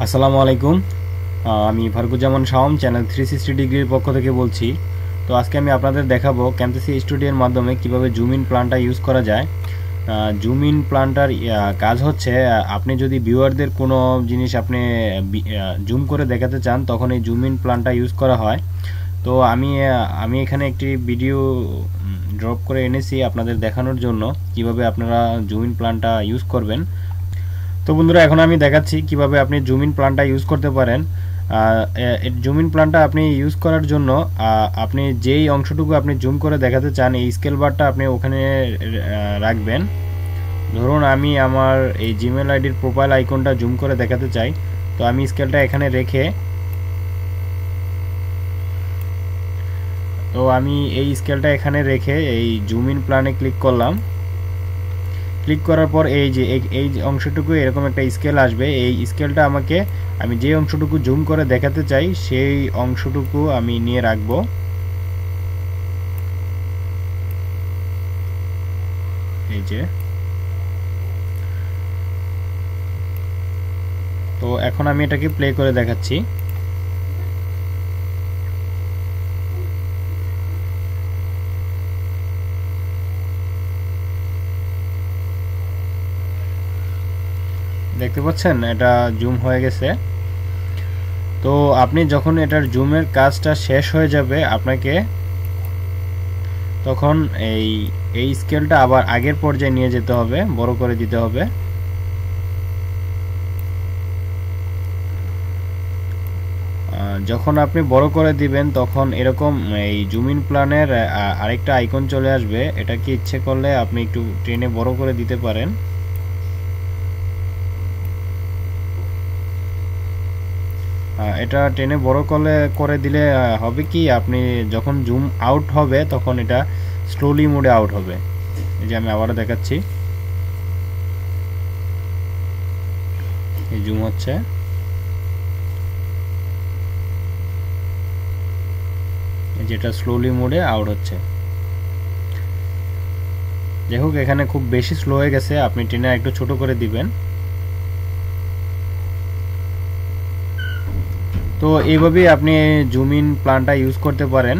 আসসালামু আলাইকুম। আমি ফারুকুজ্জামান শাওম, চ্যানেল 360 ডিগ্রির পক্ষ থেকে বলছি। তো আজকে আমি আপনাদের দেখাবো ক্যামতাসি স্টুডিওর মাধ্যমে কিভাবে জুম ইন প্ল্যানটা ইউজ করা যায়। জুম ইন প্ল্যানটার কাজ হচ্ছে, আপনি যদি ভিউয়ারদের কোনো জিনিস আপনি জুম করে দেখাতে চান তখন এই জুম ইন প্ল্যানটা ইউজ করা হয়। তো আমি এখানে একটি ভিডিও ড্রপ করে এনেছি আপনাদের দেখানোর জন্য কিভাবে আপনারা জুম ইন প্ল্যানটা ইউজ করবেন। তো বন্ধুরা, এখন আমি দেখাচ্ছি কিভাবে আপনি জুম ইন প্ল্যানটা ইউজ করতে পারেন। জুম ইন প্ল্যানটা আপনি ইউজ করার জন্য আপনি যেই অংশটুকু আপনি জুম করে দেখাতে চান এই স্কেল বারটা আপনি ওখানে রাখবেন। ধরুন আমি আমার এই জিমেল আইডির প্রোফাইল আইকনটা জুম করে দেখাতে চাই, তো আমি স্কেলটা এখানে রেখে এই স্কেলটা এখানে রেখে এই জুম ইন প্ল্যানে ক্লিক করলাম। ক্লিক করার পর এই যে অংশটুকু এরকম একটা স্কেল আসবে। এই স্কেলটা আমি যে অংশটুকু জুম করে দেখাতে চাই সেই অংশটুকু আমি নিয়ে রাখবো। এই যে, তো এখন আমি এটাকে প্লে করে দেখাচ্ছি। দেখতে পাচ্ছেন এটা জুম হয়ে গেছে। তো আপনি যখন এটার জুমের কাজটা শেষ হয়ে যাবে আপনাকে তখন এই স্কেলটা আবার আগের পর্যায়ে নিয়ে যেতে হবে, বড় করে দিতে হবে। যখন আপনি বড় করে দিবেন তখন এরকম এই জুম ইন প্ল্যানের আরেকটা আইকন চলে আসবে। এটাকে ইচ্ছে করলে আপনি একটু টেনে বড় করে দিতে পারেন। এটা টেনে বড় করে দিলে হবে কি, আপনি যখন জুম আউট হবে তখন এটা স্লোলি মোডে আউট হবে। এই যে আমি আবারও দেখাচ্ছি, এই জুম হচ্ছে। যেটা স্লোলি মোডে আউট হচ্ছে। যাই হোক, এখানে খুব বেশি স্লো হয়ে গেছে, আপনি টেনে একটু ছোট করে দিবেন। তো এইভাবেই আপনি জুম ইন প্ল্যানটা ইউজ করতে পারেন।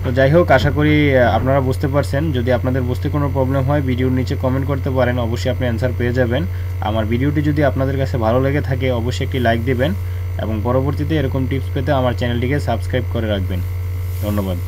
তো যাই হোক, আশা করি আপনারা বুঝতে পারছেন। যদি আপনাদের বুঝতে কোনো প্রবলেম হয় ভিডিওর নিচে কমেন্ট করতে পারেন, অবশ্যই আপনি অ্যান্সার পেয়ে যাবেন। আমার ভিডিওটি যদি আপনাদের কাছে ভালো লেগে থাকে অবশ্যই একটি লাইক দিবেন এবং পরবর্তীতে এরকম টিপস পেতে আমার চ্যানেলটিকে সাবস্ক্রাইব করে রাখবেন। ধন্যবাদ।